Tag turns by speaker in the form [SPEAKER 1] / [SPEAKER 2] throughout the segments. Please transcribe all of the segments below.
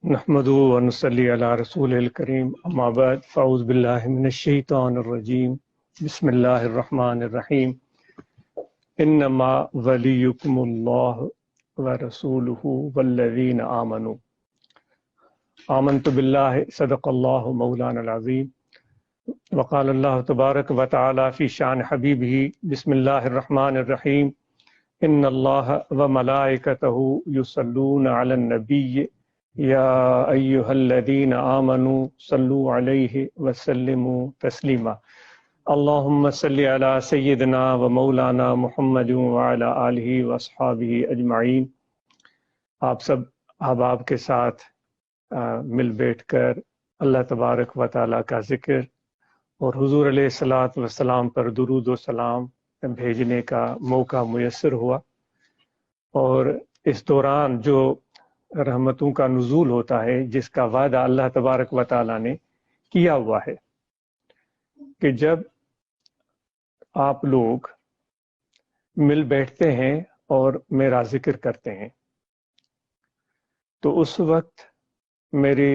[SPEAKER 1] نحمدہ و نصلی علی رسول الکریم اما بعد فاعوذ باللہ من الشیطان الرجیم بسم اللہ الرحمن الرحیم انما ولیکم اللہ ورسولہ والذین آمنوا آمنت باللہ صدق اللہ مولانا العظیم وقال اللہ تبارک و تعالی فی شان حبیبہ بسم اللہ الرحمن الرحیم ان اللہ وملائکتہ یصلون علی النبی یا ایہا الذین آمنوا صلوا علیہ وسلموا تسلیما اللہم صلی علی سیدنا و مولانا محمد وعلی آلہ واصحابہ اجمعین۔ آپ سب احباب کے ساتھ مل بیٹھ کر اللہ تبارک و تعالیٰ کا ذکر اور حضور علیہ الصلوۃ والسلام پر درود و سلام بھیجنے کا موقع میسر ہوا، اور اس دوران جو رحمتوں کا نزول ہوتا ہے جس کا وعدہ اللہ تبارک و تعالیٰ نے کیا ہوا ہے کہ جب آپ لوگ مل بیٹھتے ہیں اور میرا ذکر کرتے ہیں تو اس وقت میری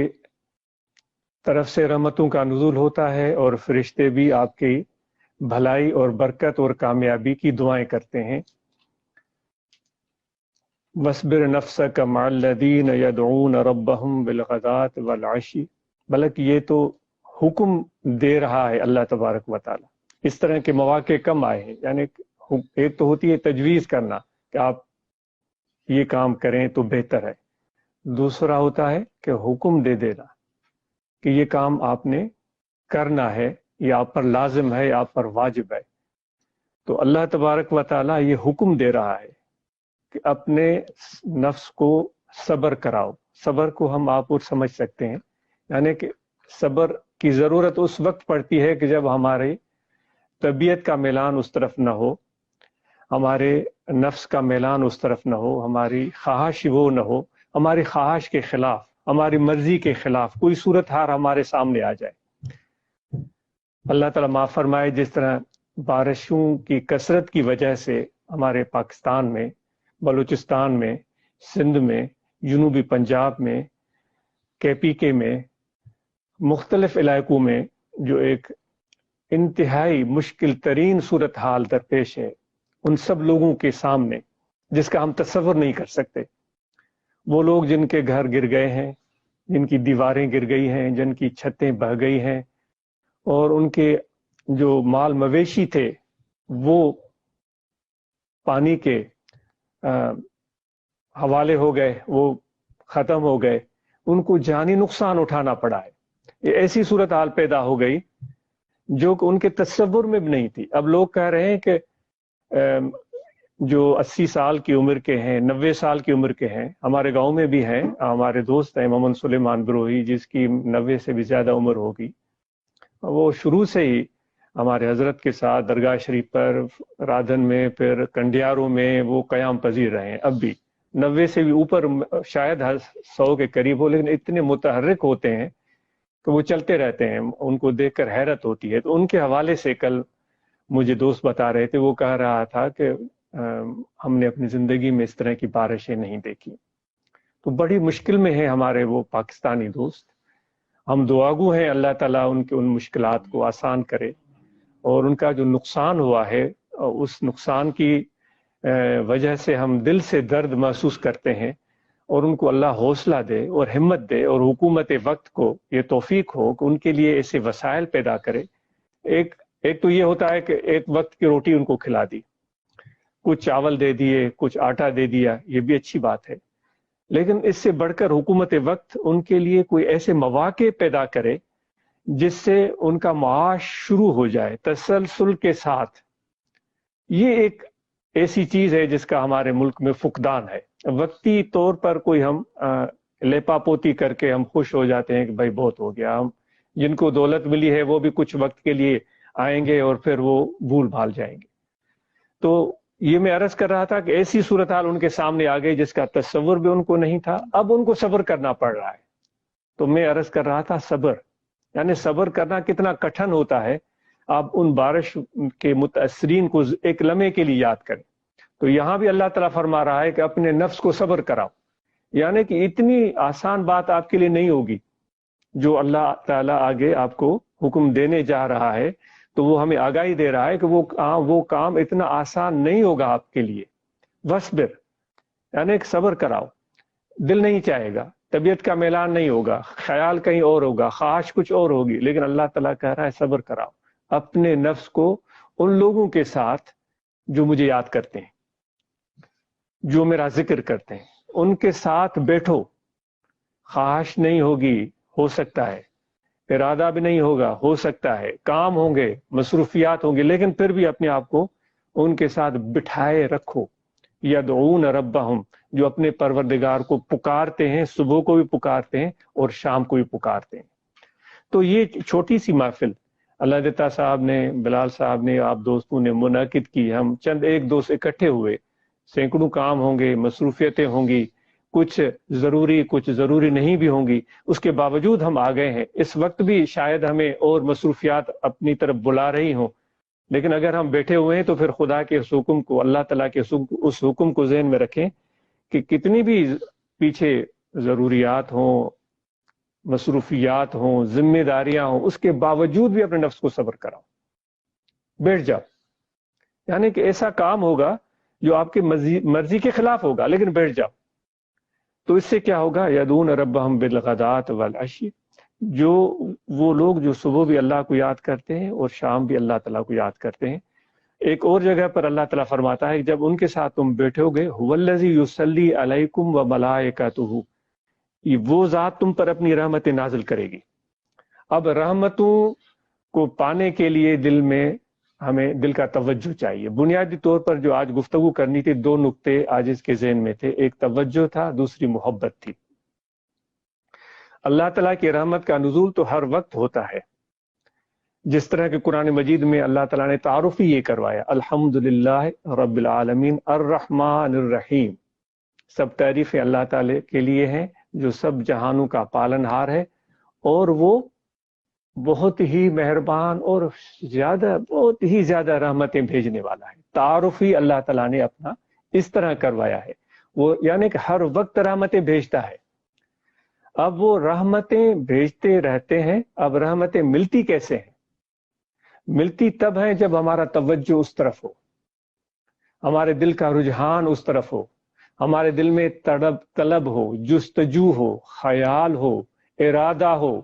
[SPEAKER 1] طرف سے رحمتوں کا نزول ہوتا ہے، اور فرشتے بھی آپ کی بھلائی اور برکت اور کامیابی کی دعائیں کرتے ہیں۔ وَاصْبِرْ نَفْسَكَ مَعَ الَّذِينَ يَدْعُونَ رَبَّهُمْ بِالْغَدَاةِ وَالْعَشِيِّ، بلکہ یہ تو حکم دے رہا ہے اللہ تبارک و تعالی۔ اس طرح کے مواقع کم آئے ہیں، یعنی ایک تو ہوتی ہے تجویز کرنا کہ آپ یہ کام کریں تو بہتر ہے، دوسرا ہوتا ہے کہ حکم دے دینا کہ یہ کام آپ نے کرنا ہے، یہ آپ پر لازم ہے، آپ پر واجب ہے۔ تو اللہ تبارک و تعالی یہ حکم دے رہا ہے کہ اپنے نفس کو صبر کراؤ۔ صبر کو ہم آپ اور سمجھ سکتے ہیں، یعنی کہ صبر کی ضرورت اس وقت پڑتی ہے کہ جب ہماری طبیعت کا میلان اس طرف نہ ہو، ہمارے نفس کا میلان اس طرف نہ ہو، ہماری خواہش وہ نہ ہو، ہماری خواہش کے خلاف، ہماری مرضی کے خلاف کوئی صورتحال ہمارے سامنے آ جائے۔ اللہ تعالیٰ معاف فرمائے، جس طرح بارشوں کی کثرت کی وجہ سے ہمارے پاکستان میں، بلوچستان میں، سندھ میں، جنوبی پنجاب میں، KPK میں، مختلف علاقوں میں جو ایک انتہائی مشکل ترین صورتحال درپیش ہے ان سب لوگوں کے سامنے، جس کا ہم تصور نہیں کر سکتے۔ وہ لوگ جن کے گھر گر گئے ہیں، جن کی دیواریں گر گئی ہیں، جن کی چھتیں بہہ گئی ہیں، اور ان کے جو مال مویشی تھے وہ پانی کے حوالے ہو گئے، وہ ختم ہو گئے، ان کو جانی نقصان اٹھانا پڑا ہے۔ یہ ایسی صورتحال پیدا ہو گئی جو کہ ان کے تصور میں بھی نہیں تھی۔ اب لوگ کہہ رہے ہیں کہ جو 80 سال کی عمر کے ہیں، 90 سال کی عمر کے ہیں، ہمارے گاؤں میں بھی ہیں، ہمارے دوست ہیں محمد سلیمان بروہی جس کی 90 سے بھی زیادہ عمر ہوگی، وہ شروع سے ہی ہمارے حضرت کے ساتھ درگاہ شریف پر، رادھن میں، پھر کنڈیاروں میں وہ قیام پذیر رہے ہیں۔ اب بھی 90 سے بھی اوپر، شاید 100 کے قریب ہو، لیکن اتنے متحرک ہوتے ہیں کہ وہ چلتے رہتے ہیں، ان کو دیکھ کر حیرت ہوتی ہے۔ تو ان کے حوالے سے کل مجھے دوست بتا رہے تھے، وہ کہہ رہا تھا کہ ہم نے اپنی زندگی میں اس طرح کی بارشیں نہیں دیکھی۔ تو بڑی مشکل میں ہیں ہمارے وہ پاکستانی دوست۔ ہم دعاگو ہیں اللہ تعالیٰ ان کے ان مشکلات کو آسان کرے، اور ان کا جو نقصان ہوا ہے اس نقصان کی وجہ سے ہم دل سے درد محسوس کرتے ہیں، اور ان کو اللہ حوصلہ دے اور ہمت دے، اور حکومت وقت کو یہ توفیق ہو کہ ان کے لیے ایسے وسائل پیدا کرے۔ ایک تو یہ ہوتا ہے کہ ایک وقت کی روٹی ان کو کھلا دی، کچھ چاول دے دیے، کچھ آٹا دے دیا، یہ بھی اچھی بات ہے، لیکن اس سے بڑھ کر حکومت وقت ان کے لیے کوئی ایسے مواقع پیدا کرے جس سے ان کا معاش شروع ہو جائے تسلسل کے ساتھ۔ یہ ایک ایسی چیز ہے جس کا ہمارے ملک میں فقدان ہے۔ وقتی طور پر کوئی ہم لیپا پوتی کر کے ہم خوش ہو جاتے ہیں کہ بھائی بہت ہو گیا، ہم جن کو دولت ملی ہے وہ بھی کچھ وقت کے لیے آئیں گے اور پھر وہ بھول بھال جائیں گے۔ تو یہ میں عرض کر رہا تھا کہ ایسی صورتحال ان کے سامنے آ گئی جس کا تصور بھی ان کو نہیں تھا، اب ان کو صبر کرنا پڑ رہا ہے۔ تو میں عرض کر رہا تھا صبر، یعنی صبر کرنا کتنا کٹھن ہوتا ہے۔ آپ ان بارش کے متاثرین کو ایک لمحے کے لیے یاد کریں۔ تو یہاں بھی اللہ تعالیٰ فرما رہا ہے کہ اپنے نفس کو صبر کراؤ، یعنی کہ اتنی آسان بات آپ کے لیے نہیں ہوگی جو اللہ تعالیٰ آگے آپ کو حکم دینے جا رہا ہے، تو وہ ہمیں آگاہی دے رہا ہے کہ وہ کام اتنا آسان نہیں ہوگا آپ کے لیے. وصبر، یعنی کہ صبر کراؤ. دل نہیں چاہے گا، طبیعت کا میلان نہیں ہوگا، خیال کہیں اور ہوگا، خواہش کچھ اور ہوگی، لیکن اللہ تعالیٰ کہہ رہا ہے صبر کراؤ. اپنے نفس کو ان لوگوں کے ساتھ جو مجھے یاد کرتے ہیں، جو میرا ذکر کرتے ہیں، ان کے ساتھ بیٹھو. خواہش نہیں ہوگی، ہو سکتا ہے، ارادہ بھی نہیں ہوگا، ہو سکتا ہے، کام ہوں گے، مصروفیات ہوں گے، لیکن پھر بھی اپنے آپ کو ان کے ساتھ بٹھائے رکھو. یدعون ربہم، جو اپنے پروردگار کو پکارتے ہیں، صبح کو بھی پکارتے ہیں اور شام کو بھی پکارتے ہیں. تو یہ چھوٹی سی محفل اللہ دیتا صاحب نے، بلال صاحب نے، آپ دوستوں نے منعقد کی. ہم چند ایک دو سے اکٹھے ہوئے، سینکڑوں کام ہوں گے، مصروفیتیں ہوں گی، کچھ ضروری نہیں بھی ہوں گی، اس کے باوجود ہم آ گئے ہیں. اس وقت بھی شاید ہمیں اور مصروفیات اپنی طرف بلا رہی ہوں، لیکن اگر ہم بیٹھے ہوئے ہیں تو پھر خدا کے اس حکم کو، اللہ تعالیٰ کے اس حکم کو ذہن میں رکھیں کہ کتنی بھی پیچھے ضروریات ہوں، مصروفیات ہوں، ذمہ داریاں ہوں، اس کے باوجود بھی اپنے نفس کو صبر کراؤ. بیٹھ جاؤ. یعنی کہ ایسا کام ہوگا جو آپ کی مرضی کے خلاف ہوگا، لیکن بیٹھ جاؤ. تو اس سے کیا ہوگا؟ یدعون ربہم بالغداۃ والعشی، جو وہ لوگ جو صبح بھی اللہ کو یاد کرتے ہیں اور شام بھی اللہ تعالیٰ کو یاد کرتے ہیں. ایک اور جگہ پر اللہ تعالیٰ فرماتا ہے کہ جب ان کے ساتھ تم بیٹھو گے، هو الذی یصلی علیکم وملائکتہ، وہ ذات تم پر اپنی رحمتیں نازل کرے گی. اب رحمتوں کو پانے کے لیے ہمیں دل کا توجہ چاہیے. بنیادی طور پر جو آج گفتگو کرنی تھی، دو نقطے آج اس کے ذہن میں تھے. ایک توجہ تھا، دوسری محبت تھی. اللہ تعالیٰ کی رحمت کا نزول تو ہر وقت ہوتا ہے، جس طرح کہ قرآن مجید میں اللہ تعالیٰ نے تعارف ہی یہ کروایا، الحمدللہ رب العالمین الرحمن الرحیم. سب تعریفیں اللہ تعالیٰ کے لیے ہیں جو سب جہانوں کا پالن ہار ہے، اور وہ بہت ہی مہربان اور بہت ہی زیادہ رحمتیں بھیجنے والا ہے. تعارف ہی اللہ تعالیٰ نے اپنا اس طرح کروایا ہے. وہ یعنی کہ ہر وقت رحمتیں بھیجتا ہے. اب وہ رحمتیں بھیجتے رہتے ہیں. اب رحمتیں ملتی کیسے ہیں؟ ملتی تب ہیں جب ہمارا توجہ اس طرف ہو، ہمارے دل کا رجحان اس طرف ہو، ہمارے دل میں طلب ہو، جستجو ہو، خیال ہو، ارادہ ہو.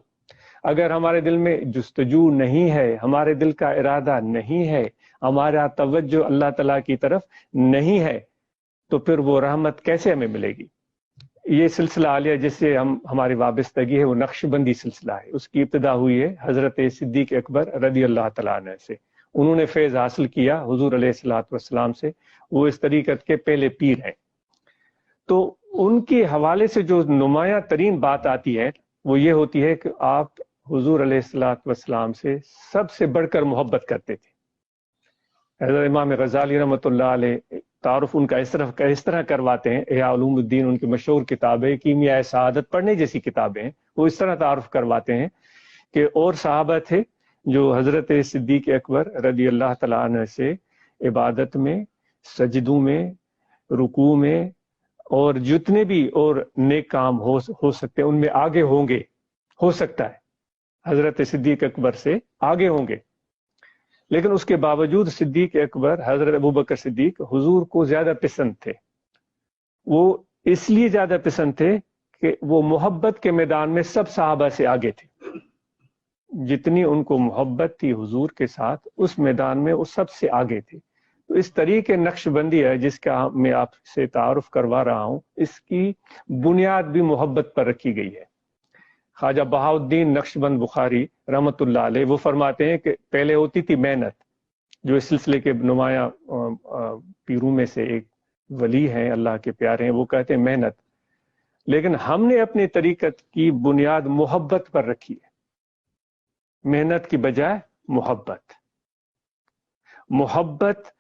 [SPEAKER 1] اگر ہمارے دل میں جستجو نہیں ہے، ہمارے دل کا ارادہ نہیں ہے، ہمارا توجہ اللہ تعالیٰ کی طرف نہیں ہے، تو پھر وہ رحمت کیسے ہمیں ملے گی؟ یہ سلسلہ عالیہ جس سے ہماری وابستگی ہے وہ نقش بندی سلسلہ ہے. اس کی ابتدا ہوئی ہے حضرت صدیق اکبر رضی اللہ تعالیٰ عنہ سے. انہوں نے فیض حاصل کیا حضور علیہ الصلوۃ والسلام سے. وہ اس طریقت کے پہلے پیر ہیں. تو ان کے حوالے سے جو نمایاں ترین بات آتی ہے وہ یہ ہوتی ہے کہ آپ حضور علیہ الصلوۃ والسلام سے سب سے بڑھ کر محبت کرتے تھے. حضرت امام غزالی رحمۃ اللہ علیہ تعارف ان کا اس طرح کرواتے ہیں. احیاء علوم الدین ان کی مشہور کتابیں، کیمیائے سعادت پڑھنے جیسی کتابیں ہیں، وہ اس طرح تعارف کرواتے ہیں کہ اور صحابہ تھے جو حضرت صدیق اکبر رضی اللہ تعالیٰ عنہ سے عبادت میں، سجدوں میں، رکوع میں اور جتنے بھی اور نیک کام ہو سکتے ہیں ان میں آگے ہوں گے. ہو سکتا ہے حضرت صدیق اکبر سے آگے ہوں گے، لیکن اس کے باوجود صدیق اکبر حضرت ابوبکر صدیق حضور کو زیادہ پسند تھے. وہ اس لیے زیادہ پسند تھے کہ وہ محبت کے میدان میں سب صحابہ سے آگے تھے. جتنی ان کو محبت تھی حضور کے ساتھ، اس میدان میں وہ سب سے آگے تھے. تو اس طریقے نقش بندی ہے جس کا میں آپ سے تعارف کروا رہا ہوں، اس کی بنیاد بھی محبت پر رکھی گئی ہے. خواجہ بہاؤالدین نقش بند بخاری رحمۃ اللہ علیہ وہ فرماتے ہیں کہ پہلے ہوتی تھی محنت، جو اس سلسلے کے نمایاں پیروں میں سے ایک ولی ہیں، اللہ کے پیارے ہیں، وہ کہتے ہیں محنت، لیکن ہم نے اپنی طریقت کی بنیاد محبت پر رکھی ہے. محنت کی بجائے محبت. محبت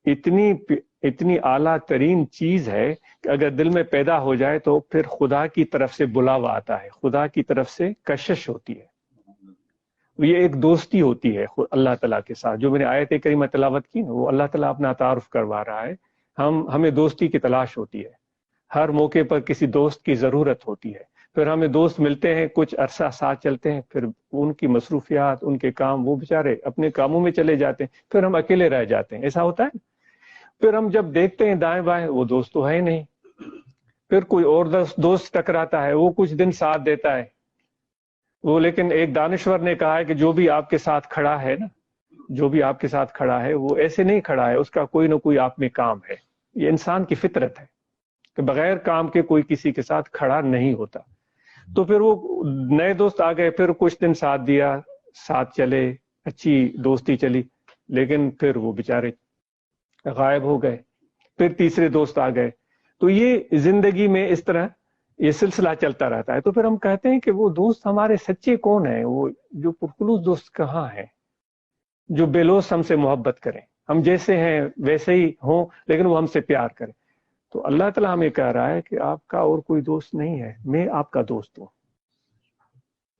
[SPEAKER 1] اتنی اعلیٰ ترین چیز ہے کہ اگر دل میں پیدا ہو جائے تو پھر خدا کی طرف سے بلاوا آتا ہے، خدا کی طرف سے کشش ہوتی ہے. یہ ایک دوستی ہوتی ہے اللہ تعالیٰ کے ساتھ. جو میں نے آیت کریمہ تلاوت کی وہ اللہ تعالیٰ اپنا تعارف کروا رہا ہے. ہمیں دوستی کی تلاش ہوتی ہے. ہر موقع پر کسی دوست کی ضرورت ہوتی ہے. پھر ہمیں دوست ملتے ہیں، کچھ عرصہ ساتھ چلتے ہیں، پھر ان کی مصروفیات، ان کے کام، وہ بیچارے اپنے کاموں میں چلے جاتے ہیں، پھر ہم اکیلے رہ جاتے ہیں. ایسا ہوتا ہے. پھر ہم جب دیکھتے ہیں دائیں بائیں، وہ دوست تو ہے ہی نہیں. پھر کوئی اور دوست ٹکراتا ہے، وہ کچھ دن ساتھ دیتا ہے وہ. لیکن ایک دانشور نے کہا ہے کہ جو بھی آپ کے ساتھ کھڑا ہے نا، جو بھی آپ کے ساتھ کھڑا ہے وہ ایسے نہیں کھڑا ہے، اس کا کوئی نہ کوئی آپ میں کام ہے. یہ انسان کی فطرت ہے کہ بغیر کام کے کوئی کسی کے ساتھ کھڑا نہیں ہوتا. تو پھر وہ نئے دوست آ گئے، پھر کچھ دن ساتھ دیا، ساتھ چلے، اچھی دوستی چلی، لیکن پھر وہ بیچارے غائب ہو گئے. پھر تیسرے دوست آ گئے. تو یہ زندگی میں اس طرح یہ سلسلہ چلتا رہتا ہے. تو پھر ہم کہتے ہیں کہ وہ دوست ہمارے سچے کون ہیں؟ وہ جو پرخلوص دوست کہاں ہیں، جو بے لوث ہم سے محبت کریں، ہم جیسے ہیں ویسے ہی ہوں، لیکن وہ ہم سے پیار کریں. تو اللہ تعالیٰ ہمیں کہہ رہا ہے کہ آپ کا اور کوئی دوست نہیں ہے، میں آپ کا دوست ہوں.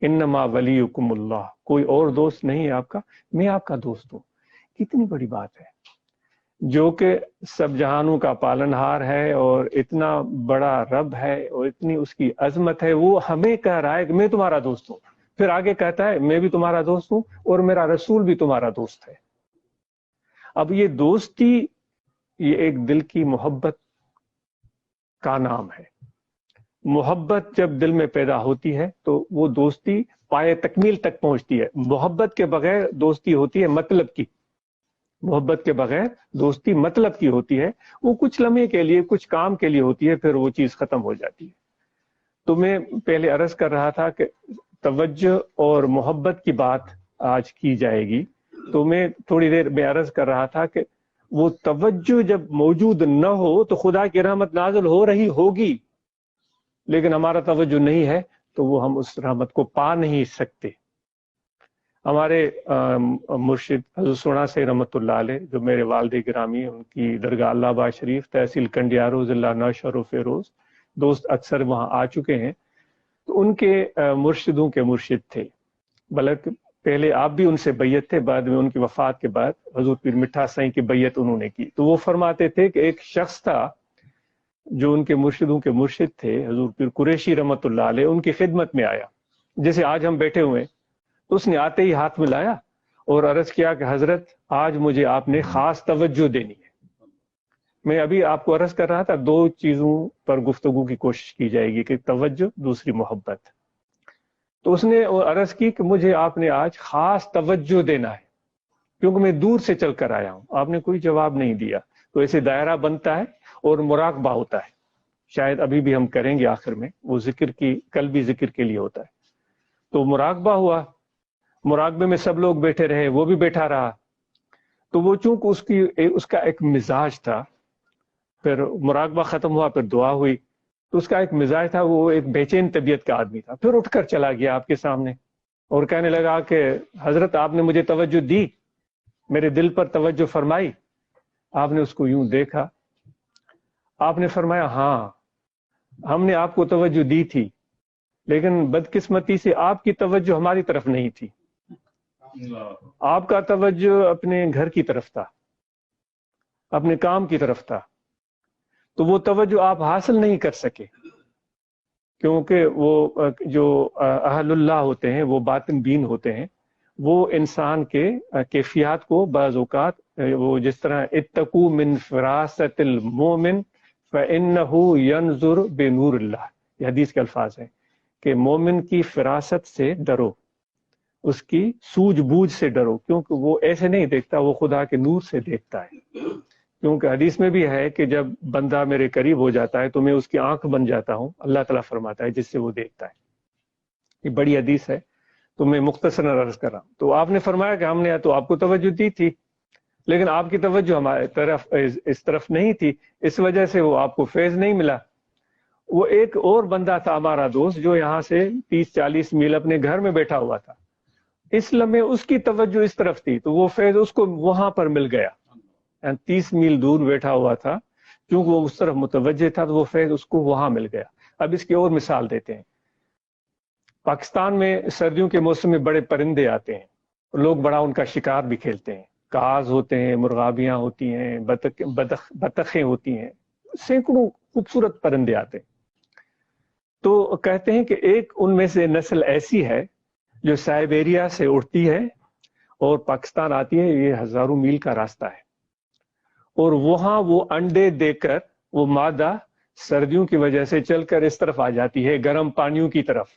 [SPEAKER 1] انما ولیکم اللہ، کوئی اور دوست نہیں ہے آپ کا، میں آپ کا دوست ہوں. کتنی بڑی بات ہے، جو کہ سب جہانوں کا پالنہار ہے اور اتنا بڑا رب ہے اور اتنی اس کی عظمت ہے، وہ ہمیں کہہ رہا ہے کہ میں تمہارا دوست ہوں. پھر آگے کہتا ہے میں بھی تمہارا دوست ہوں اور میرا رسول بھی تمہارا دوست ہے. اب یہ دوستی، یہ ایک دل کی محبت کا نام ہے. محبت جب دل میں پیدا ہوتی ہے تو وہ دوستی پائے تکمیل تک پہنچتی ہے. محبت کے بغیر دوستی ہوتی ہے مطلب کی. محبت کے بغیر دوستی مطلب کی ہوتی ہے، وہ کچھ لمحے کے لیے، کچھ کام کے لیے ہوتی ہے، پھر وہ چیز ختم ہو جاتی ہے. تو میں پہلے عرض کر رہا تھا کہ توجہ اور محبت کی بات آج کی جائے گی. تو میں تھوڑی دیر میں عرض کر رہا تھا کہ وہ توجہ جب موجود نہ ہو تو خدا کی رحمت نازل ہو رہی ہوگی، لیکن ہمارا توجہ نہیں ہے تو وہ ہم اس رحمت کو پا نہیں سکتے. ہمارے مرشد حضرت سونا سے رحمۃ اللہ علیہ، جو میرے والد گرامی، ان کی درگاہ اللہ آباد شریف، تحصیل کنڈیارو، ضلع نوشہر و فیروز، دوست اکثر وہاں آ چکے ہیں. تو ان کے مرشدوں کے مرشد تھے، بلکہ پہلے آپ بھی ان سے بیعت تھے، بعد میں ان کی وفات کے بعد حضور پیر مٹھا سائیں کی بیعت انہوں نے کی. تو وہ فرماتے تھے کہ ایک شخص تھا جو ان کے مرشدوں کے مرشد تھے، حضور پیر قریشی رحمۃ اللہ علیہ، ان کی خدمت میں آیا. جیسے آج ہم بیٹھے ہوئے، تو اس نے آتے ہی ہاتھ میں لایا اور عرض کیا کہ حضرت آج مجھے آپ نے خاص توجہ دینی ہے. میں ابھی آپ کو عرض کر رہا تھا، دو چیزوں پر گفتگو کی کوشش کی جائے گی، کہ توجہ، دوسری محبت. تو اس نے عرض کی کہ مجھے آپ نے آج خاص توجہ دینا ہے کیونکہ میں دور سے چل کر آیا ہوں. آپ نے کوئی جواب نہیں دیا. تو ایسے دائرہ بنتا ہے اور مراقبہ ہوتا ہے. شاید ابھی بھی ہم کریں گے آخر میں، وہ ذکر کی، کل بھی ذکر کے لیے ہوتا ہے. تو مراقبہ ہوا، مراقبے میں سب لوگ بیٹھے رہے، وہ بھی بیٹھا رہا. تو وہ چونکہ اس کا ایک مزاج تھا، پھر مراقبہ ختم ہوا، پھر دعا ہوئی، تو اس کا ایک مزاج تھا، وہ ایک بے چین طبیعت کا آدمی تھا. پھر اٹھ کر چلا گیا آپ کے سامنے اور کہنے لگا کہ حضرت آپ نے مجھے توجہ دی، میرے دل پر توجہ فرمائی. آپ نے اس کو یوں دیکھا، آپ نے فرمایا ہاں ہم نے آپ کو توجہ دی تھی، لیکن بدقسمتی سے آپ کی توجہ ہماری طرف نہیں تھی. آپ کا توجہ اپنے گھر کی طرف تھا، اپنے کام کی طرف تھا. تو وہ توجہ آپ حاصل نہیں کر سکے، کیونکہ وہ جو اہل اللہ ہوتے ہیں، وہ باطن بین ہوتے ہیں. وہ انسان کے کیفیات کو بعض اوقات، وہ جس طرح اتقوا من فراست المومن فإنه ينظر بنور اللہ، یہ حدیث کے الفاظ ہیں کہ مومن کی فراست سے ڈرو، اس کی سوجھ بوجھ سے ڈرو، کیونکہ وہ ایسے نہیں دیکھتا، وہ خدا کے نور سے دیکھتا ہے. کیونکہ حدیث میں بھی ہے کہ جب بندہ میرے قریب ہو جاتا ہے تو میں اس کی آنکھ بن جاتا ہوں، اللہ تعالیٰ فرماتا ہے، جس سے وہ دیکھتا ہے. یہ بڑی حدیث ہے، تو میں مختصر عرض کر رہا ہوں. تو آپ نے فرمایا کہ ہم نے تو آپ کو توجہ دی تھی، لیکن آپ کی توجہ ہمارے طرف اس طرف نہیں تھی، اس وجہ سے وہ آپ کو فیض نہیں ملا. وہ ایک اور بندہ تھا ہمارا دوست، جو یہاں سے 30-40 میل اپنے گھر میں بیٹھا ہوا تھا. اس لمحے اس کی توجہ اس طرف تھی تو وہ فیض اس کو وہاں پر مل گیا. 30 میل دور بیٹھا ہوا تھا، کیونکہ وہ اس طرف متوجہ تھا تو وہ فیض اس کو وہاں مل گیا. اب اس کی اور مثال دیتے ہیں. پاکستان میں سردیوں کے موسم میں بڑے پرندے آتے ہیں، لوگ بڑا ان کا شکار بھی کھیلتے ہیں. کاز ہوتے ہیں، مرغابیاں ہوتی ہیں، بطخیں ہوتی ہیں، سینکڑوں خوبصورت پرندے آتے ہیں. تو کہتے ہیں کہ ایک ان میں سے نسل ایسی ہے جو سائبیریا سے اڑتی ہے اور پاکستان آتی ہے. یہ ہزاروں میل کا راستہ ہے, اور وہاں وہ انڈے دے کر وہ مادہ سردیوں کی وجہ سے چل کر اس طرف آ جاتی ہے, گرم پانیوں کی طرف.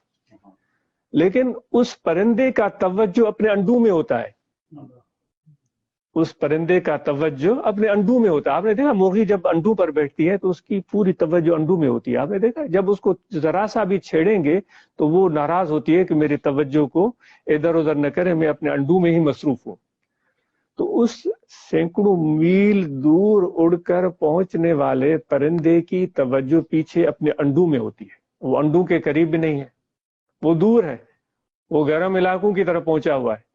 [SPEAKER 1] لیکن اس پرندے کا توجہ اپنے انڈوں میں ہوتا ہے. اس پرندے کا توجہ اپنے انڈوں میں ہوتا ہے. آپ نے دیکھا مرغی جب انڈوں پر بیٹھتی ہے تو اس کی پوری توجہ انڈوں میں ہوتی ہے. آپ نے دیکھا جب اس کو ذرا سا بھی چھیڑیں گے تو وہ ناراض ہوتی ہے کہ میری توجہ کو ادھر ادھر نہ کرے, میں اپنے انڈوں میں ہی مصروف ہوں. تو اس سینکڑوں میل دور اڑ کر پہنچنے والے پرندے کی توجہ پیچھے اپنے انڈوں میں ہوتی ہے. وہ انڈوں کے قریب بھی نہیں ہے, وہ دور ہے, وہ گرم علاقوں کی طرف پہنچا ہوا ہے.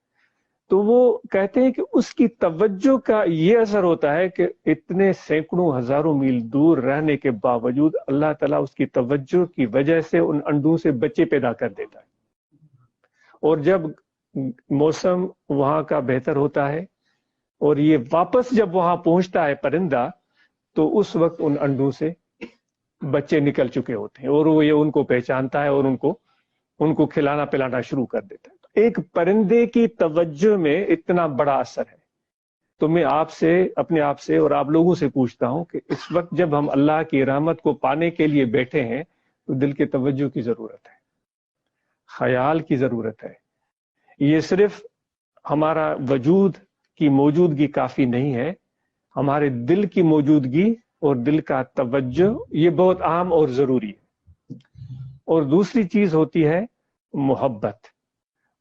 [SPEAKER 1] تو وہ کہتے ہیں کہ اس کی توجہ کا یہ اثر ہوتا ہے کہ اتنے سینکڑوں ہزاروں میل دور رہنے کے باوجود اللہ تعالیٰ اس کی توجہ کی وجہ سے ان انڈوں سے بچے پیدا کر دیتا ہے. اور جب موسم وہاں کا بہتر ہوتا ہے اور یہ واپس جب وہاں پہنچتا ہے پرندہ, تو اس وقت ان انڈوں سے بچے نکل چکے ہوتے ہیں اور وہ یہ ان کو پہچانتا ہے اور ان کو کھلانا پلانا شروع کر دیتا ہے. ایک پرندے کی توجہ میں اتنا بڑا اثر ہے. تو میں آپ سے, اپنے آپ سے اور آپ لوگوں سے پوچھتا ہوں کہ اس وقت جب ہم اللہ کی رحمت کو پانے کے لیے بیٹھے ہیں تو دل کے توجہ کی ضرورت ہے, خیال کی ضرورت ہے. یہ صرف ہمارا وجود کی موجودگی کافی نہیں ہے, ہمارے دل کی موجودگی اور دل کا توجہ یہ بہت اہم اور ضروری ہے. اور دوسری چیز ہوتی ہے محبت.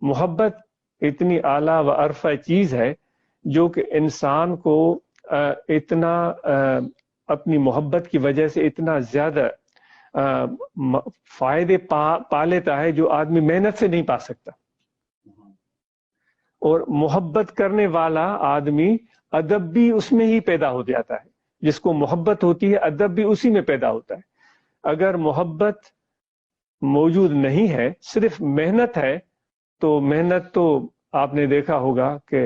[SPEAKER 1] محبت اتنی اعلیٰ و عرفہ چیز ہے جو کہ انسان کو اتنا اپنی محبت کی وجہ سے اتنا زیادہ فائدے پا لیتا ہے جو آدمی محنت سے نہیں پا سکتا. اور محبت کرنے والا آدمی ادب بھی اس میں ہی پیدا ہو جاتا ہے. جس کو محبت ہوتی ہے ادب بھی اسی میں پیدا ہوتا ہے. اگر محبت موجود نہیں ہے, صرف محنت ہے, تو محنت تو آپ نے دیکھا ہوگا کہ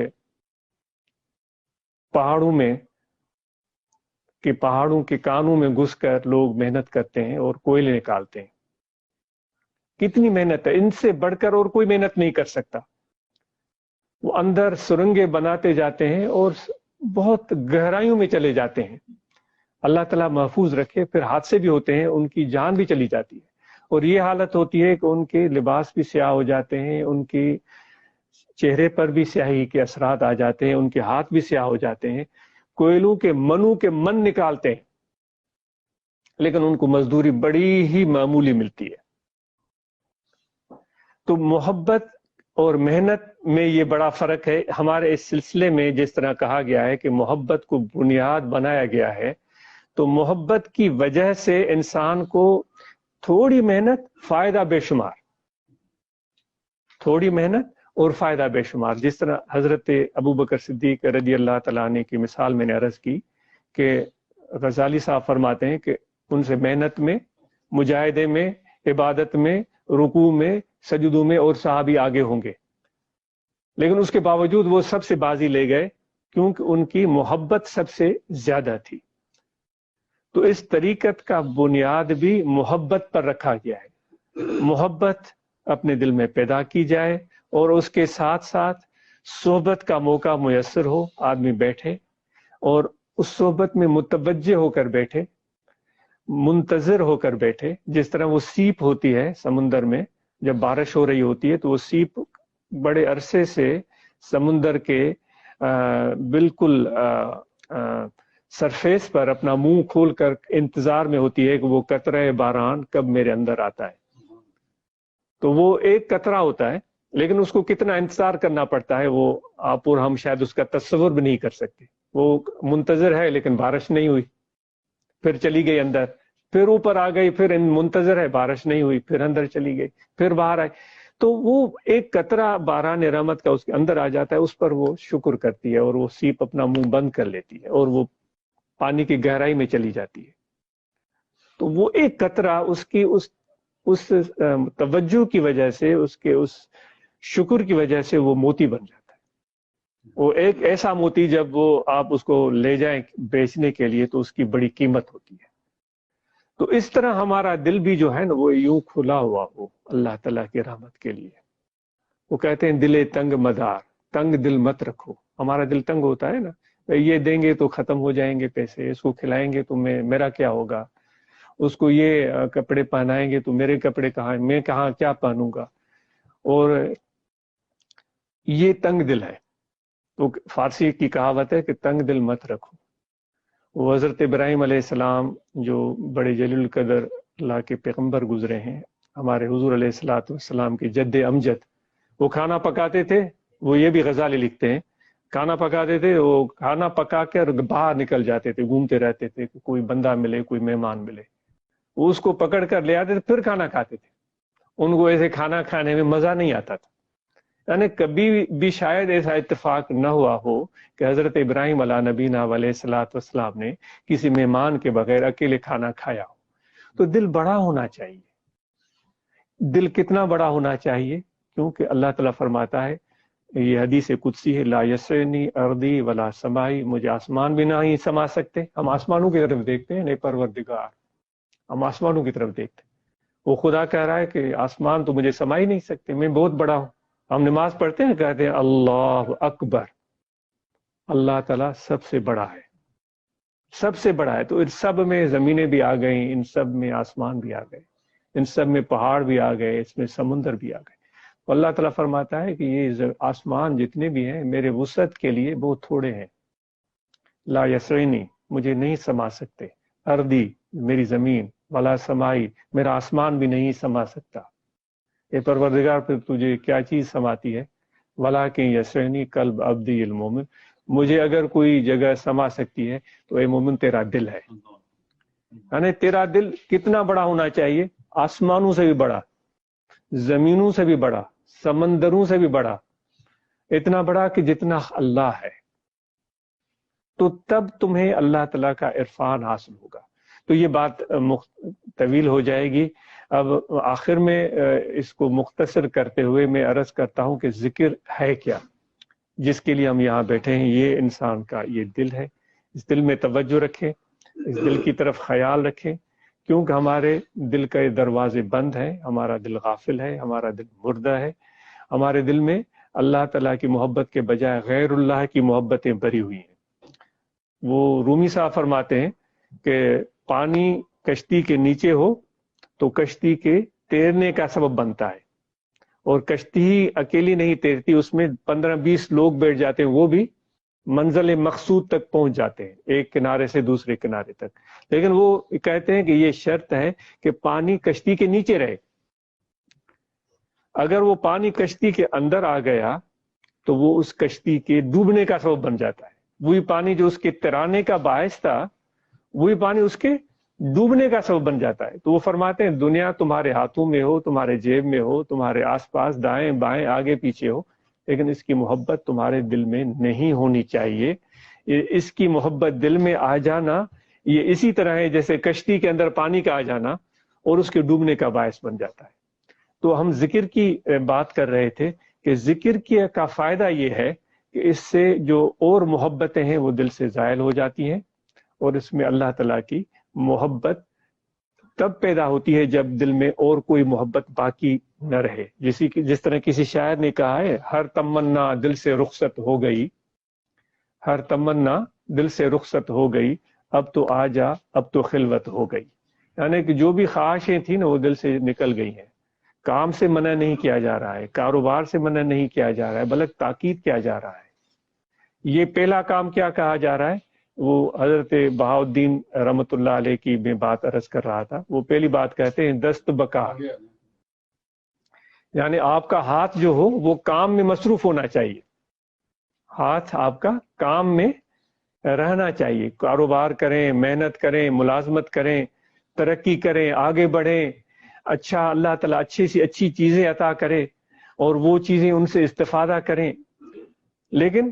[SPEAKER 1] پہاڑوں کے کانوں میں گھس کر لوگ محنت کرتے ہیں اور کوئلے نکالتے ہیں. کتنی محنت ہے, ان سے بڑھ کر اور کوئی محنت نہیں کر سکتا. وہ اندر سرنگیں بناتے جاتے ہیں اور بہت گہرائیوں میں چلے جاتے ہیں. اللہ تعالیٰ محفوظ رکھے, پھر حادثے بھی ہوتے ہیں, ان کی جان بھی چلی جاتی ہے. اور یہ حالت ہوتی ہے کہ ان کے لباس بھی سیاہ ہو جاتے ہیں, ان کے چہرے پر بھی سیاہی کے اثرات آ جاتے ہیں, ان کے ہاتھ بھی سیاہ ہو جاتے ہیں. کوئلوں کے منوں کے من نکالتے ہیں, لیکن ان کو مزدوری بڑی ہی معمولی ملتی ہے. تو محبت اور محنت میں یہ بڑا فرق ہے. ہمارے اس سلسلے میں جس طرح کہا گیا ہے کہ محبت کو بنیاد بنایا گیا ہے, تو محبت کی وجہ سے انسان کو تھوڑی محنت فائدہ بے شمار, تھوڑی محنت اور فائدہ بے شمار. جس طرح حضرت ابوبکر صدیق رضی اللہ تعالیٰ عنہ کی مثال میں نے عرض کی کہ غزالی صاحب فرماتے ہیں کہ ان سے محنت میں, مجاہدے میں, عبادت میں, رکوع میں, سجدوں میں اور صحابی آگے ہوں گے, لیکن اس کے باوجود وہ سب سے بازی لے گئے کیونکہ ان کی محبت سب سے زیادہ تھی. تو اس طریقت کا بنیاد بھی محبت پر رکھا گیا ہے. محبت اپنے دل میں پیدا کی جائے اور اس کے ساتھ ساتھ صحبت کا موقع میسر ہو, آدمی بیٹھے اور اس صحبت میں متوجہ ہو کر بیٹھے, منتظر ہو کر بیٹھے. جس طرح وہ سیپ ہوتی ہے سمندر میں, جب بارش ہو رہی ہوتی ہے تو وہ سیپ بڑے عرصے سے سمندر کے بالکل سرفیس پر اپنا منہ کھول کر انتظار میں ہوتی ہے کہ وہ قطرہ باران کب میرے اندر آتا ہے. تو وہ ایک قطرہ ہوتا ہے, لیکن اس کو کتنا انتظار کرنا پڑتا ہے وہ آپ اور ہم شاید اس کا تصور بھی نہیں کر سکتے. وہ منتظر ہے لیکن بارش نہیں ہوئی, پھر چلی گئی اندر, پھر اوپر آ گئی, پھر منتظر ہے, بارش نہیں ہوئی, پھر اندر چلی گئی, پھر باہر آئی. تو وہ ایک قطرہ باران رحمت کا اس کے اندر آ جاتا ہے, اس پر وہ شکر کرتی ہے اور وہ سیپ اپنا منہ بند کر لیتی ہے اور وہ پانی کی گہرائی میں چلی جاتی ہے. تو وہ ایک قطرہ اس کی اس توجہ کی وجہ سے, اس کے اس شکر کی وجہ سے وہ موتی بن جاتا ہے. وہ ایک ایسا موتی جب وہ آپ اس کو لے جائیں بیچنے کے لیے تو اس کی بڑی قیمت ہوتی ہے. تو اس طرح ہمارا دل بھی جو ہے نا وہ یوں کھلا ہوا ہو اللہ تعالیٰ کی رحمت کے لیے. وہ کہتے ہیں دل تنگ مدار، تنگ دل مت رکھو. ہمارا دل تنگ ہوتا ہے نا، یہ دیں گے تو ختم ہو جائیں گے پیسے، اس کو کھلائیں گے تو میرا کیا ہوگا، اس کو یہ کپڑے پہنائیں گے تو میرے کپڑے کہاں، میں کہاں کیا پہنوں گا. اور یہ تنگ دل ہے. تو فارسی کی کہاوت ہے کہ تنگ دل مت رکھو. وہ حضرت ابراہیم علیہ السلام جو بڑے جلیل القدر اللہ کے پیغمبر گزرے ہیں، ہمارے حضور علیہ السلام کے جد امجد، وہ کھانا پکاتے تھے. وہ یہ بھی غزالی لکھتے ہیں، کھانا پکاتے تھے، وہ کھانا پکا کر باہر نکل جاتے تھے، گھومتے رہتے تھے کہ کوئی بندہ ملے، کوئی مہمان ملے، وہ اس کو پکڑ کر لے آتے تھے، پھر کھانا کھاتے تھے. ان کو ایسے کھانا کھانے میں مزہ نہیں آتا تھا. یعنی کبھی بھی شاید ایسا اتفاق نہ ہوا ہو کہ حضرت ابراہیم علیہ نبینا علیہ الصلوۃ والسلام نے کسی مہمان کے بغیر اکیلے کھانا کھایا ہو. تو دل بڑا ہونا چاہیے. دل کتنا بڑا ہونا چاہیے؟ کیونکہ اللہ تعالیٰ فرماتا ہے، یہ حدیث قدسی ہے، لا یسعنی ارضی ولا سمائی، مجھے آسمان بھی نہیں سما سکتے. ہم آسمانوں کی طرف دیکھتے ہیں، نہیں پروردگار، ہم آسمانوں کی طرف دیکھتے ہیں. وہ خدا کہہ رہا ہے کہ آسمان تو مجھے سما ہی نہیں سکتے، میں بہت بڑا ہوں. ہم نماز پڑھتے ہیں، کہتے ہیں اللہ اکبر، اللہ تعالیٰ سب سے بڑا ہے، سب سے بڑا ہے. تو ان سب میں زمینیں بھی آ گئیں، ان سب میں آسمان بھی آ گئے، ان سب میں پہاڑ بھی آ گئے، اس میں سمندر بھی آ گئے. تو اللہ تعالیٰ فرماتا ہے کہ یہ آسمان جتنے بھی ہیں میرے وسعت کے لیے بہت تھوڑے ہیں. لا یسعنی، مجھے نہیں سما سکتے. اردی، میری زمین، ولا سمائی، میرا آسمان بھی نہیں سما سکتا. اے پروردگار، پھر تجھے کیا چیز سماتی ہے؟ ولیکن یسعنی قلب عبدی المومن، مجھے اگر کوئی جگہ سما سکتی ہے تو اے مومن تیرا دل ہے. یعنی تیرا دل کتنا بڑا ہونا چاہیے؟ آسمانوں سے بھی بڑا، زمینوں سے بھی بڑا، سمندروں سے بھی بڑا، اتنا بڑا کہ جتنا اللہ ہے. تو تب تمہیں اللہ تعالیٰ کا عرفان حاصل ہوگا. تو یہ بات طویل ہو جائے گی. اب آخر میں اس کو مختصر کرتے ہوئے میں عرض کرتا ہوں کہ ذکر ہے کیا، جس کے لیے ہم یہاں بیٹھے ہیں. یہ انسان کا یہ دل ہے. اس دل میں توجہ رکھیں، اس دل کی طرف خیال رکھیں، کیونکہ ہمارے دل کا یہ دروازے بند ہیں. ہمارا دل غافل ہے، ہمارا دل مردہ ہے. ہمارے دل میں اللہ تعالیٰ کی محبت کے بجائے غیر اللہ کی محبتیں بھری ہوئی ہیں. وہ رومی صاحب فرماتے ہیں کہ پانی کشتی کے نیچے ہو تو کشتی کے تیرنے کا سبب بنتا ہے، اور کشتی ہی اکیلی نہیں تیرتی، اس میں 15-20 لوگ بیٹھ جاتے ہیں، وہ بھی منزل مقصود تک پہنچ جاتے ہیں، ایک کنارے سے دوسرے کنارے تک. لیکن وہ کہتے ہیں کہ یہ شرط ہے کہ پانی کشتی کے نیچے رہے. اگر وہ پانی کشتی کے اندر آ گیا تو وہ اس کشتی کے ڈوبنے کا سبب بن جاتا ہے. وہی پانی جو اس کے ترانے کا باعث تھا، وہی پانی اس کے ڈوبنے کا سبب بن جاتا ہے. تو وہ فرماتے ہیں دنیا تمہارے ہاتھوں میں ہو، تمہارے جیب میں ہو، تمہارے آس پاس دائیں بائیں آگے پیچھے ہو، لیکن اس کی محبت تمہارے دل میں نہیں ہونی چاہیے. اس کی محبت دل میں آ جانا یہ اسی طرح ہے جیسے کشتی کے اندر پانی کا آ جانا اور اس کے ڈوبنے کا باعث بن جاتا ہے. تو ہم ذکر کی بات کر رہے تھے کہ ذکر کا فائدہ یہ ہے کہ اس سے جو اور محبتیں ہیں وہ دل سے زائل ہو جاتی ہیں، اور اس میں اللہ تعالیٰ کی محبت تب پیدا ہوتی ہے جب دل میں اور کوئی محبت باقی نہ رہے. جس طرح کسی شاعر نے کہا ہے، ہر تمنا دل سے رخصت ہو گئی، ہر تمنا دل سے رخصت ہو گئی، اب تو آ جا اب تو خلوت ہو گئی. یعنی کہ جو بھی خواہشیں تھیں نا وہ دل سے نکل گئی ہیں. کام سے منع نہیں کیا جا رہا ہے، کاروبار سے منع نہیں کیا جا رہا ہے، بلکہ تاکید کیا جا رہا ہے. یہ پہلا کام کیا کہا جا رہا ہے؟ وہ حضرت بہاؤالدین رحمۃ اللہ علیہ کی میں بات عرض کر رہا تھا. وہ پہلی بات کہتے ہیں دست بکا، یعنی آپ کا ہاتھ جو ہو وہ کام میں مصروف ہونا چاہیے. ہاتھ آپ کا کام میں رہنا چاہیے. کاروبار کریں، محنت کریں، ملازمت کریں، ترقی کریں، آگے بڑھیں. اچھا، اللہ تعالیٰ اچھی سی اچھی چیزیں عطا کرے اور وہ چیزیں ان سے استفادہ کریں، لیکن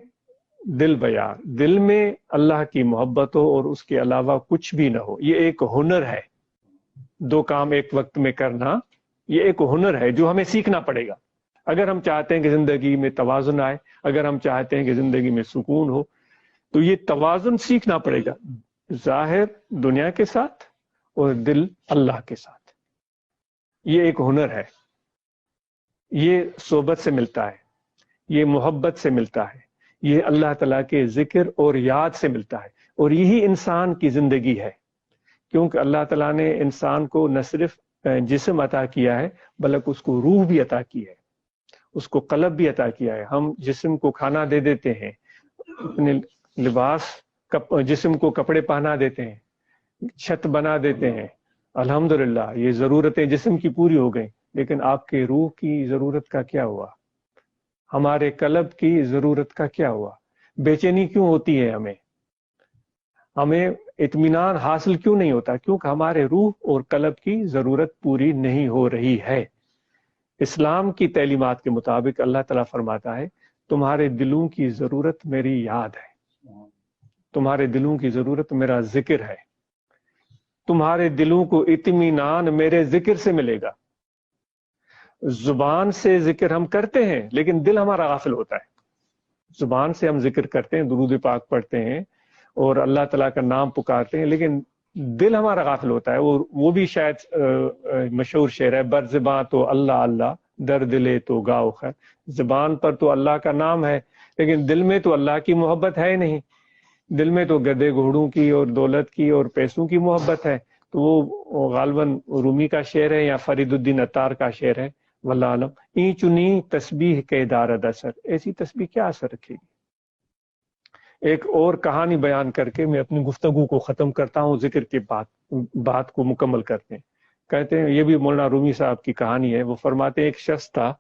[SPEAKER 1] دل بیار، دل میں اللہ کی محبت ہو اور اس کے علاوہ کچھ بھی نہ ہو. یہ ایک ہنر ہے. دو کام ایک وقت میں کرنا یہ ایک ہنر ہے جو ہمیں سیکھنا پڑے گا. اگر ہم چاہتے ہیں کہ زندگی میں توازن آئے، اگر ہم چاہتے ہیں کہ زندگی میں سکون ہو، تو یہ توازن سیکھنا پڑے گا، ظاہر دنیا کے ساتھ اور دل اللہ کے ساتھ. یہ ایک ہنر ہے، یہ صحبت سے ملتا ہے، یہ محبت سے ملتا ہے، یہ اللہ تعالیٰ کے ذکر اور یاد سے ملتا ہے، اور یہی انسان کی زندگی ہے. کیونکہ اللہ تعالیٰ نے انسان کو نہ صرف جسم عطا کیا ہے بلکہ اس کو روح بھی عطا کی ہے، اس کو قلب بھی عطا کیا ہے. ہم جسم کو کھانا دے دیتے ہیں، اپنے لباس جسم کو کپڑے پہنا دیتے ہیں، چھت بنا دیتے ہیں، الحمدللہ یہ ضرورتیں جسم کی پوری ہو گئیں، لیکن آپ کے روح کی ضرورت کا کیا ہوا؟ ہمارے قلب کی ضرورت کا کیا ہوا؟ بے چینی کیوں ہوتی ہے ہمیں اطمینان حاصل کیوں نہیں ہوتا؟ کیونکہ ہمارے روح اور قلب کی ضرورت پوری نہیں ہو رہی ہے. اسلام کی تعلیمات کے مطابق اللہ تعالیٰ فرماتا ہے تمہارے دلوں کی ضرورت میری یاد ہے، تمہارے دلوں کی ضرورت میرا ذکر ہے، تمہارے دلوں کو اطمینان میرے ذکر سے ملے گا. زبان سے ذکر ہم کرتے ہیں لیکن دل ہمارا غافل ہوتا ہے. زبان سے ہم ذکر کرتے ہیں، درود پاک پڑھتے ہیں اور اللہ تعالیٰ کا نام پکارتے ہیں، لیکن دل ہمارا غافل ہوتا ہے. وہ بھی شاید مشہور شعر ہے، بر زباں تو اللہ اللہ، در دلے تو گاؤ خیر. زبان پر تو اللہ کا نام ہے لیکن دل میں تو اللہ کی محبت ہے نہیں. دل میں تو گدے گھوڑوں کی اور دولت کی اور پیسوں کی محبت ہے. تو وہ غالباً رومی کا شعر ہے یا فرید الدین عطار کا شعر ہے، واللہ عالم. این چنی تسبیح کے دارد اثر، ایسی تسبیح کیا اثر رکھے گی؟ ایک اور کہانی بیان کر کے میں اپنی گفتگو کو ختم کرتا ہوں، ذکر کے بات کو مکمل کرتے ہیں. کہتے ہیں، یہ بھی مولانا رومی صاحب کی کہانی ہے. وہ فرماتے ہیں ایک شخص تھا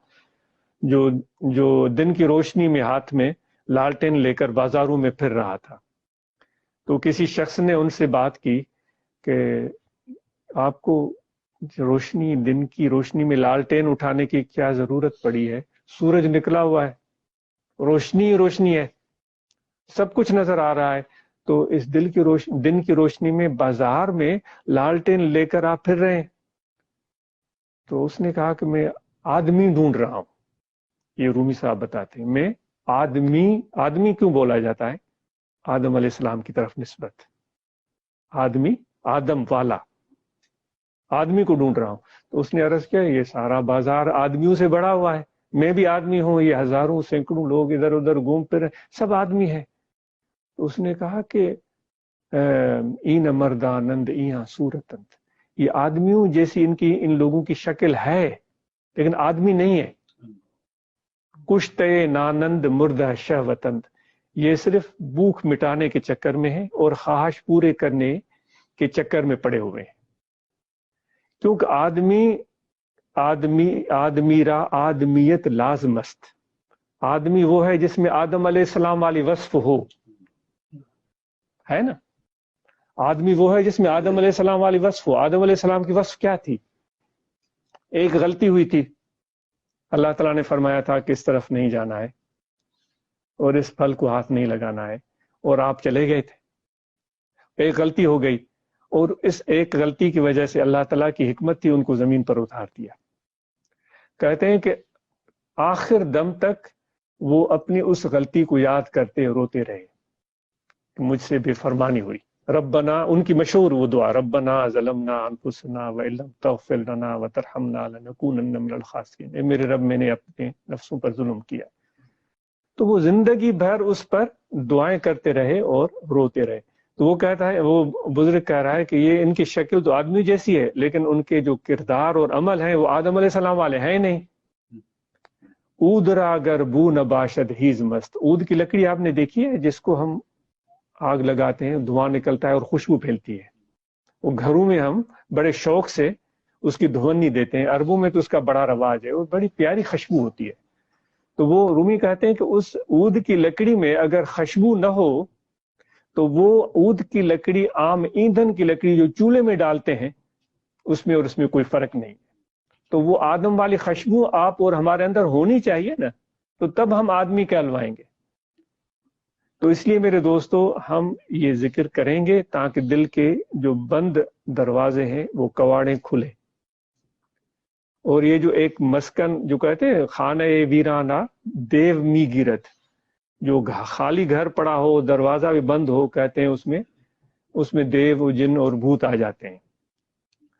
[SPEAKER 1] جو دن کی روشنی میں ہاتھ میں لالٹین لے کر بازاروں میں پھر رہا تھا. تو کسی شخص نے ان سے بات کی کہ آپ کو روشنی، دن کی روشنی میں لالٹین اٹھانے کی کیا ضرورت پڑی ہے؟ سورج نکلا ہوا ہے، روشنی روشنی ہے، سب کچھ نظر آ رہا ہے. تو اس دن کی روشنی میں بازار میں لالٹین لے کر آپ پھر رہے ہیں. تو اس نے کہا کہ میں آدمی ڈھونڈ رہا ہوں. یہ رومی صاحب بتاتے ہیں، میں آدمی کیوں بولا جاتا ہے؟ آدم علیہ السلام کی طرف نسبت، آدمی، آدم والا، آدمی کو ڈھونڈ رہا ہوں. تو اس نے عرض کیا یہ سارا بازار آدمیوں سے بڑا ہوا ہے، میں بھی آدمی ہوں، یہ ہزاروں سینکڑوں لوگ ادھر ادھر گھوم پھر سب آدمی ہیں. تو اس نے کہا کہ این مردانند ایاں صورتند، یہ آدمیوں جیسی ان لوگوں کی شکل ہے لیکن آدمی نہیں ہے. کشتے نانند مردہ شہوتند، یہ صرف بھوک مٹانے کے چکر میں ہے اور خواہش پورے کرنے کے چکر میں پڑے ہوئے ہیں. کیونکہ آدمیرا آدمیت لازم است. آدمی وہ ہے جس میں آدم علیہ السلام والی وصف ہو، ہے نا؟ آدمی وہ ہے جس میں آدم علیہ السلام والی وصف ہو. آدم علیہ السلام کی وصف کیا تھی؟ ایک غلطی ہوئی تھی، اللہ تعالیٰ نے فرمایا تھا کہ اس طرف نہیں جانا ہے اور اس پھل کو ہاتھ نہیں لگانا ہے، اور آپ چلے گئے تھے. ایک غلطی ہو گئی اور اس ایک غلطی کی وجہ سے اللہ تعالیٰ کی حکمت تھی، ان کو زمین پر اتار دیا. کہتے ہیں کہ آخر دم تک وہ اپنی اس غلطی کو یاد کرتے روتے رہے کہ مجھ سے بے فرمانی ہوئی. ربنا، ان کی مشہور وہ دعا، ربنا ظلمنا انفسنا وان لم تغفر لنا وترحمنا لنکونن من الخاسرین، اے میرے رب میں نے اپنے نفسوں پر ظلم کیا. تو وہ زندگی بھر اس پر دعائیں کرتے رہے اور روتے رہے. تو وہ کہتا ہے، وہ بزرگ کہہ رہا ہے کہ یہ ان کی شکل تو آدمی جیسی ہے لیکن ان کے جو کردار اور عمل ہیں وہ آدم علیہ السلام والے ہیں نہیں. اودرا گر بو نباشد ہیز مست، اود کی لکڑی آپ نے دیکھی ہے جس کو ہم آگ لگاتے ہیں، دھواں نکلتا ہے اور خوشبو پھیلتی ہے. وہ گھروں میں ہم بڑے شوق سے اس کی دھونی دیتے ہیں، عربوں میں تو اس کا بڑا رواج ہے، وہ بڑی پیاری خوشبو ہوتی ہے. تو وہ رومی کہتے ہیں کہ اس عود کی لکڑی میں اگر خوشبو نہ ہو تو وہ عود کی لکڑی عام ایندھن کی لکڑی جو چولہے میں ڈالتے ہیں اس میں اور اس میں کوئی فرق نہیں. تو وہ آدم والی خوشبو آپ اور ہمارے اندر ہونی چاہیے نا، تو تب ہم آدمی کہلوائیں گے. تو اس لیے میرے دوستو ہم یہ ذکر کریں گے تاکہ دل کے جو بند دروازے ہیں وہ کواڑیں کھلے. اور یہ جو ایک مسکن جو کہتے ہیں خانہ ویرانہ دیو می گرت، جو خالی گھر پڑا ہو، دروازہ بھی بند ہو، کہتے ہیں اس میں دیو جن اور بھوت آ جاتے ہیں.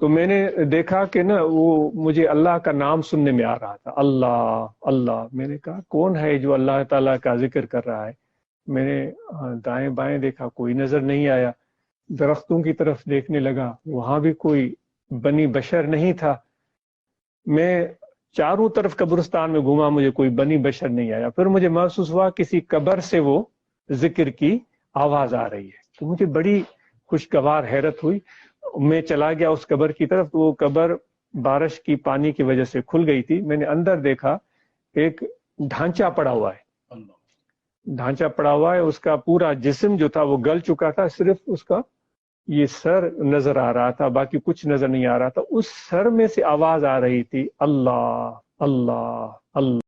[SPEAKER 1] تو میں نے دیکھا کہ نا وہ مجھے اللہ کا نام سننے میں آ رہا تھا، اللہ اللہ. میں نے کہا کون ہے جو اللہ تعالیٰ کا ذکر کر رہا ہے؟ میں نے دائیں بائیں دیکھا، کوئی نظر نہیں آیا. درختوں کی طرف دیکھنے لگا، وہاں بھی کوئی بنی بشر نہیں تھا. میں چاروں طرف قبرستان میں گھوما، مجھے کوئی بنی بشر نہیں آیا. پھر مجھے محسوس ہوا کسی قبر سے وہ ذکر کی آواز آ رہی ہے. تو مجھے بڑی خوشگوار حیرت ہوئی. میں چلا گیا اس قبر کی طرف، تو وہ قبر بارش کی پانی کی وجہ سے کھل گئی تھی. میں نے اندر دیکھا ایک ڈھانچہ پڑا ہوا ہے، ڈھانچہ پڑا ہوا ہے. اس کا پورا جسم جو تھا وہ گل چکا تھا، صرف اس کا یہ سر نظر آ رہا تھا، باقی کچھ نظر نہیں آ رہا تھا. اس سر میں سے آواز آ رہی تھی، اللہ اللہ اللہ.